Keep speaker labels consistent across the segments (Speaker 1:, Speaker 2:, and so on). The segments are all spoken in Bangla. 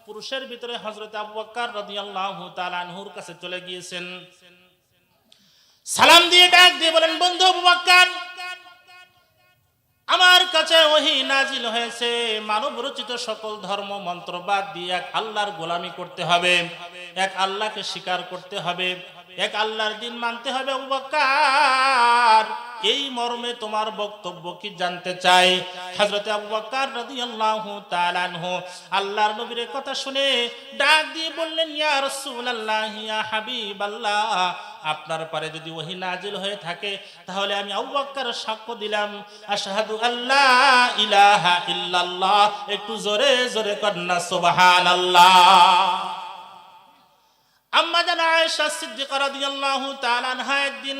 Speaker 1: পুরুষের ভিতরে হযরত আবু বকর রাদিয়াল্লাহু তাআলা আনহুর কাছে চলে গিয়েছেন। সালাম দিয়ে ডাক দিয়ে বলেন, বন্ধু আবু বকর, আমার কাছে ওহী নাজিল হয়েছে, মানব রচিত সকল ধর্ম মন্ত্র বাদ দিয়ে এক আল্লাহর গোলামি করতে হবে, এক আল্লাহকে স্বীকার করতে হবে, এক আল্লাহর দিন মানতে হবে। আবু বকর, এই মর্মে তোমার বক্তব্য কি জানতে চাই? হযরত আবু বকর রাদিয়াল্লাহু তাআলা আনহু আল্লাহর নবীর কথা শুনে ডাক দিয়ে বললেন, ইয়া রাসূলুল্লাহ, ইয়া হাবিবাল্লাহ, আপনার পারে যদি ওহী নাজিল হয়ে থাকে তাহলে আমি আবু বকর সাক্ষ্য দিলাম, আশহাদু আল্লা ইলাহা ইল্লাল্লাহ। একটু জোরে জোরে কন্না সুবহানাল্লাহ। আম্মা জান আয়েশা সিদ্দিকা রাদিয়াল্লাহু তাআলা আনহা একদিন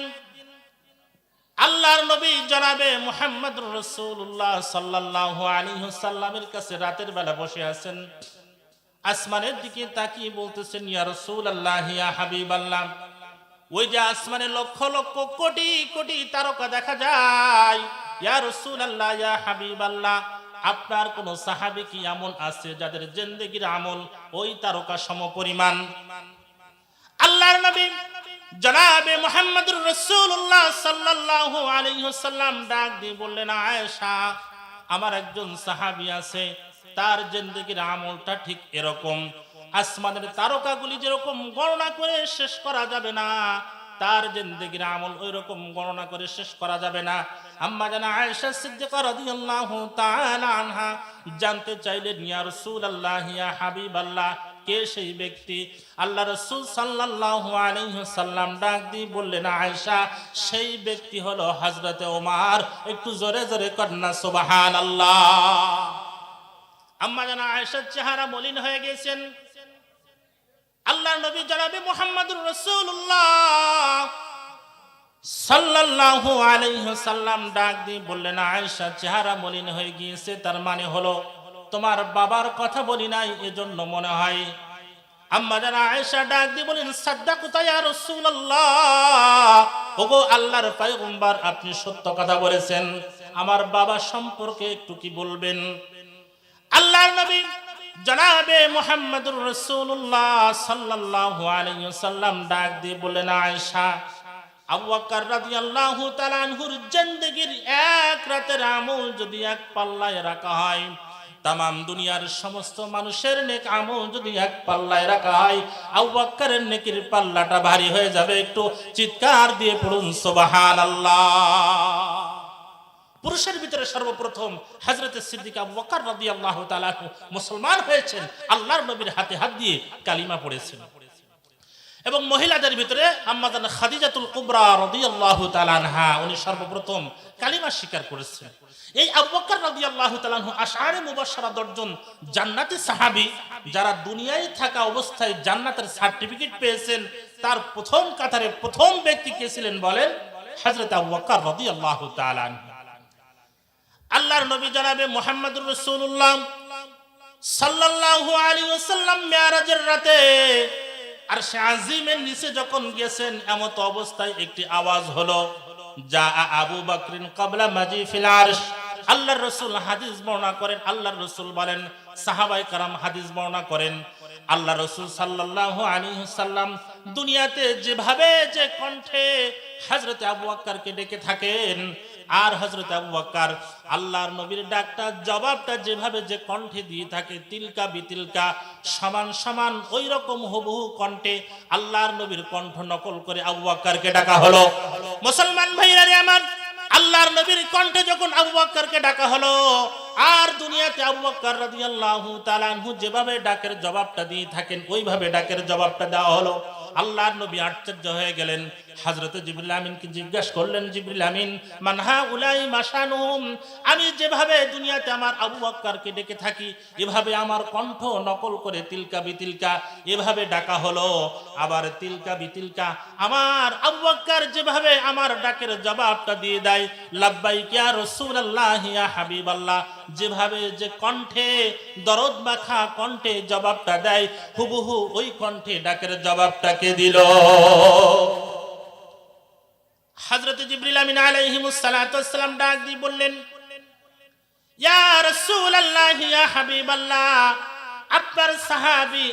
Speaker 1: আল্লাহর নবী জনাবে মুহাম্মদুর রাসূলুল্লাহ সাল্লাল্লাহু আলাইহি ওয়াসাল্লামের কাছে রাতের বেলা বসে আছেন, আসমানের দিকে তাকিয়ে বলতেছেন, ইয়া রাসূলুল্লাহ, ইয়া হাবিবাল্লাহ, ওই যে আসমানে লক্ষ লক্ষ কোটি কোটি তারকা দেখা যায়, ইয়া রাসূলুল্লাহ, ইয়া হাবিবাল্লাহ, আপনার কোন সাহাবী কি এমন আছে যাদের জিন্দেগীর আমল ওই তারকা সমপরিমাণ? আল্লাহর নবী জনাবে মুহাম্মদুর রাসূলুল্লাহ সাল্লাল্লাহু আলাইহি ওয়াসাল্লাম ডাক দিয়ে বললেন, আয়েশা, আমার একজন সাহাবী আছে, তার জিন্দেগীর আমলটা ঠিক এরকম, আসমানের তারকাগুলি যেরকম গণনা করে শেষ করা যাবে না, তার জিন্দেগীর আমল ওইরকম গণনা করে শেষ করা যাবে না। আম্মা জান আয়েশা সিদ্দিকা রাদিয়াল্লাহু তাআলা আনহা জানতে চাইলেন, ইয়া রাসূলুল্লাহ, ইয়া হাবিবাল্লাহ, কে সেই ব্যক্তি? আল্লাহ রাসূল সাল্লাল্লাহু আলাইহি ওয়াসাল্লাম ডাক দিয়ে বললেন, আয়েশা, সেই ব্যক্তি হলো হযরতে ওমর। একটু জোরে জোরে কন্না সুবহানাল্লাহ। আম্মা জান আয়েশার চেহারা মলিন হয়ে গেছেন। আল্লাহর নবী জনাবে মুহাম্মদুর রাসূলুল্লাহ সাল্লাল্লাহু আলাইহি ওয়াসাল্লাম ডাক দিয়ে বললেন, আয়েশা, চেহারা মলিন হয়ে গিয়েছে, তার মানে হলো তোমার বাবার কথা বলি নাই, এজন্য মনে হয়। আম্মা জান আয়েশা ডাক দিয়ে বলেন, সাদ্দাকতা ইয়া রাসূলুল্লাহ, ওগো আল্লাহর পয়গম্বর, আপনি সত্য কথা বলেছেন, আমার বাবা সম্পর্কে একটু কি বলবেন? আল্লাহর নবী জনাবে মুহাম্মদুর রাসূলুল্লাহ সাল্লাল্লাহু আলাইহি ওয়াসাল্লাম ডাক দিয়ে বললেন, আয়েশা, আবু বকর রাদিয়াল্লাহু তাআলা আনহুর জিন্দেগীর এক রাতের আমল যদি এক পাল্লায় রাখা হয়, তামাম দুনিয়ার সমস্ত মানুষের নেক আমল যদি এক পাল্লায় রাখা হয়, আবু বকরের নেকির পাল্লাটা ভারী হয়ে যাবে। একটু চিৎকার দিয়ে পড়ুন সুবহানাল্লাহ। পুরুষের ভিতরে সর্বপ্রথম হযরতে সিদ্দিক আবু বকর রাদিয়াল্লাহু তাআলা মুসলমান হয়েছেন, আল্লাহর নবীর হাতে হাত দিয়ে কালিমা পড়েছেন। এবং মহিলাদের ভিতরে আম্মা জান খাদিজাতুল কুবরা রাদিয়াল্লাহু তাআলা আনহা, উনি সর্বপ্রথম কালিমা স্বীকার করেছেন। এই আবু বকর রাদিয়াল্লাহু তাআলা আনহু আশআরে মুবাশশারা 10 জন জান্নাতি সাহাবী, যারা দুনিয়ায় থাকা অবস্থায় জান্নাতের সার্টিফিকেট পেয়েছেন, তার প্রথম কাতারে প্রথম ব্যক্তি কে ছিলেন বলেন? হযরত আবু বকর রাদিয়াল্লাহু তাআলা আনহু। আল্লাহর নবী জনাবে মুহাম্মদুর রাসূলুল্লাহ সাল্লাল্লাহু আলাইহি ওয়াসাল্লাম মিরাজের রাতে আরশে আজিমের নিচে যখন গেছেন, এমত অবস্থায় একটি আওয়াজ হলো, যা আবু বকরিন ক্বাবলা মাজি ফিল আরশ। আল্লাহর রাসূল হাদিস বর্ণনা করেন, আল্লাহর রাসূল বলেন, সাহাবায়ে کرام হাদিস বর্ণনা করেন, আল্লাহর রাসূল সাল্লাল্লাহু আলাইহি ওয়াসাল্লাম দুনিয়াতে যেভাবে যে কণ্ঠে হযরত আবু বকরকে ডেকে থাকেন, আর হযরত আবু বকর আল্লাহর নবীর ডাকটা জবাবটা যেভাবে যে কণ্ঠে দিয়ে থাকে, তিলকা বিতিলকা সমান সমান ওই রকম হুবহু কণ্ঠে আল্লাহর নবীর কণ্ঠ নকল করে আবু বকরকে ডাকা হলো। মুসলমান ভাইরা রে আমার, আল্লাহর নবীর কণ্ঠে যখন আবু বকরকে ডাকা হলো, আর দুনিয়াতে আবু বকর রাদিয়াল্লাহু তাআলা আনহু যেভাবে ডাকের জবাবটা দিয়ে থাকেন, ওইভাবে ডাকের জবাবটা দেওয়া হলো। আল্লাহর নবী আশ্চর্য হয়ে গেলেন। হযরত জিবরিল আমিনকে জিজ্ঞাসা করলেন, জিবরিল আমিন, মান হাউলাই মাশানুহুম, আমি যেভাবে দুনিয়াতে আমার আবু বকরকে ডেকে থাকি, এভাবে আমার কণ্ঠ নকল করে তিলকা বিতিলকা এভাবে ডাকা হলো। আবার তিলকা বিতিলকা আমার আবু বকর যেভাবে আমার ডাকের জবাবটা দিয়ে দেয়, লাব্বাইক ইয়া রাসূলুল্লাহ, ইয়া হাবিবাল্লাহ, যেভাবে যে কণ্ঠে দরদ মাখা কণ্ঠে জবাবটা দেয়, হুবহু ওই কণ্ঠে ডাকের জবাবটাকে দিল। হযরত জিবরিল আমিন আলাইহিমুস সালাতু ওয়াস সালাম ডাক দিয়ে বললেন, ইয়া রাসূলুল্লাহ, ইয়া হাবিবাল্লাহ, আপনার সাহাবী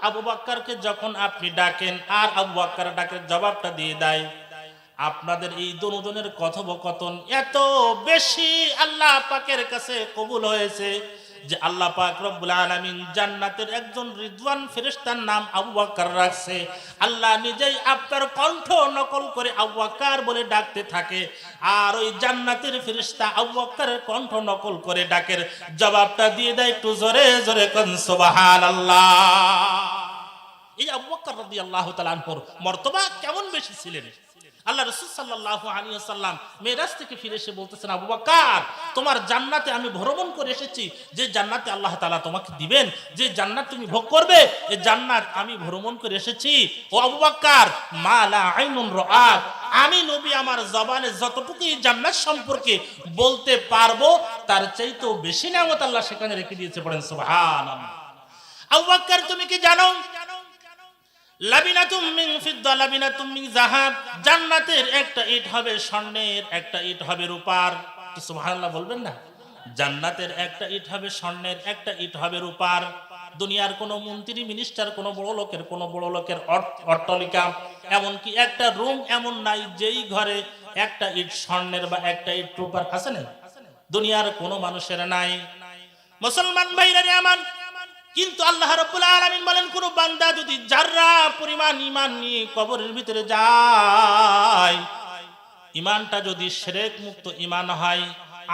Speaker 1: আবু বকরকে যখন আপনি ডাকেন আর আবু বকর ডাকের জবাবটা দিয়ে দেয়, আপনাদের এই দুজনের কথোপকথন এত বেশি আল্লাহ পাকের কাছে কবুল হয়েছে যে আল্লাহ পাক রব্বুল আলামিন জান্নাতের একজন রিদওয়ান ফেরেশতার নাম আবু বকর রাখছে। আল্লাহ নিজেই আপনার কণ্ঠ নকল করে আবু বকর বলে ডাকতে থাকে, আর ওই জান্নাতের ফেরেশতা আবু বকরের কণ্ঠ নকল করে ডাকের জবাবটা দিয়ে দেয়। একটু জোরে জোরে কোন সুবহানাল্লাহ। এই আবু বকর রাদিয়াল্লাহু তাআলা আনহুর মর্তবা কেমন বেশি ছিলেন। আল্লাহ রাসূল সাল্লাল্লাহু আলাইহি ওয়াসাল্লাম মেরাজ থেকে ফিরে এসে বলতেছেন, আবু বকর তোমার জান্নাতে আমি ভ্রমণ করে এসেছি, যে জান্নাতে আল্লাহ তাআলা তোমাকে দিবেন, যে জান্নাত তুমি ভোগ করবে, এই জান্নাত আমি ভ্রমণ করে এসেছি। ও আবু বকর মা লা আইনুন রাআত, আমি নবী আমার জবানে যতটুকু এই জান্নাত সম্পর্কে বলতে পারবো তার চাইতেও বেশি নিয়ামত আল্লাহ সেখানে রেখে দিয়েছে। পড়েন সুবহানাল্লাহ। আবু বকর তুমি কি জানো লাবিনাতুম মিন ফিদ্দা লাবিনাতুম মিন যাহাব, জান্নাতের একটা ইট হবে স্বর্ণের, একটা ইট হবে রূপার। সুবহানাল্লাহ বলবেন না? জান্নাতের একটা ইট হবে স্বর্ণের, একটা ইট হবে রূপার। দুনিয়ার কোন মন্ত্রী মিনিস্টার, কোন বড় লোকের অট্টালিকা, এমনকি একটা রুম এমন নাই যেই ঘরে একটা ইট স্বর্ণের বা একটা ইট রূপার আছে না? দুনিয়ার কোন মানুষের নাই। মুসলমান ভাইরা আমার, কিন্তু আল্লাহ রাব্বুল আলামিন বলেন, কোন বান্দা যদি যাররা পরিমাণ ঈমান নিয়ে কবরের ভিতরে যায়, ঈমানটা যদি শিরক মুক্ত ঈমান হয়,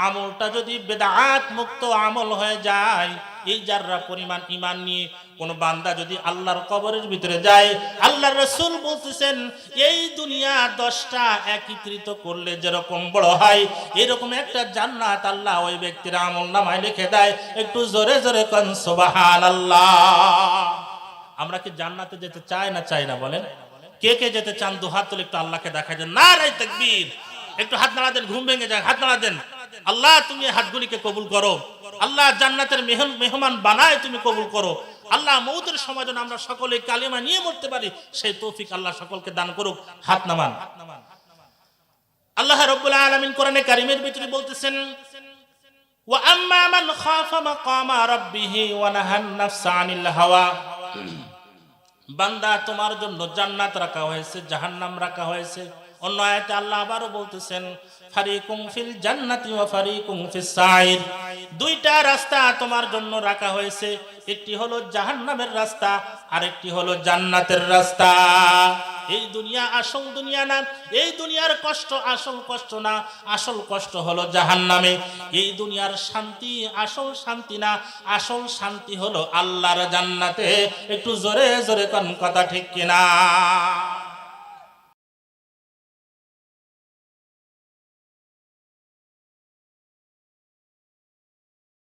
Speaker 1: আমলটা যদি বিদআত মুক্ত আমল হয়ে যায়, এই যাররা পরিমাণ ঈমান নিয়ে কোন বান্দা যদি আল্লাহর কবরের ভিতরে যায়, আল্লাহর রাসূল বলতেছেন এই দুনিয়া 10টা একত্রিত করলে যেরকম বড় হয়, এরকম একটা জান্নাত আল্লাহ ওই ব্যক্তির আমলনামায় লিখে দেয়। একটু জোরে জোরে কোন সুবহানাল্লাহ। আমরা কি জান্নাতে যেতে চাই না চাই না বলেন? কে কে যেতে চান দুহাত তুলে একটু আল্লাহকে দেখায় দেন। নারায়ে তাকবীর। একটু হাত নাড়া দেন, ঘুম ভেঙে যায়, হাত নাড়া দেন। আল্লাহ তুমি হাতগুলিকে কবুল করো, আল্লাহ জান্নাতের মেহমান বানায় তুমি কবুল করো। আল্লাহ মউতের সময় যেন আমরা সকলে কালিমা নিয়ে মরতে পারি, সেই তৌফিক আল্লাহ সকলকে দান করুক। হাত নামান। আল্লাহ রাব্বুল আলামিন কোরআনে কারীমের ভিতরে বলতেছেন, ওয়া আম্মা মান খাফা মাকামা রাব্বিহি ওয়া নাহান নাফসা আনিল হাওয়া। বান্দা তোমার জন্য জান্নাত রাখা হয়েছে, জাহান্নাম রাখা হয়েছে। অন্য আয়াতে আল্লাহ আবারও বলতেছেন, ফারিকুম ফিল জান্নাতি ওয়া ফারিকুম ফিস সাইর। দুইটা রাস্তা তোমার জন্য রাখা হয়েছে, একটি হলো জাহান্নামের রাস্তা, আরেকটি হলো জান্নাতের রাস্তা। এই দুনিয়া আসল দুনিয়া না, এই দুনিয়ার কষ্ট আসল কষ্ট না, আসল কষ্ট হলো জাহান্নামে। এই দুনিয়ার শান্তি আসল শান্তি না, আসল শান্তি হলো আল্লাহর জান্নাতে। একটু জোরে জোরে কোন কথা ঠিক কিনা?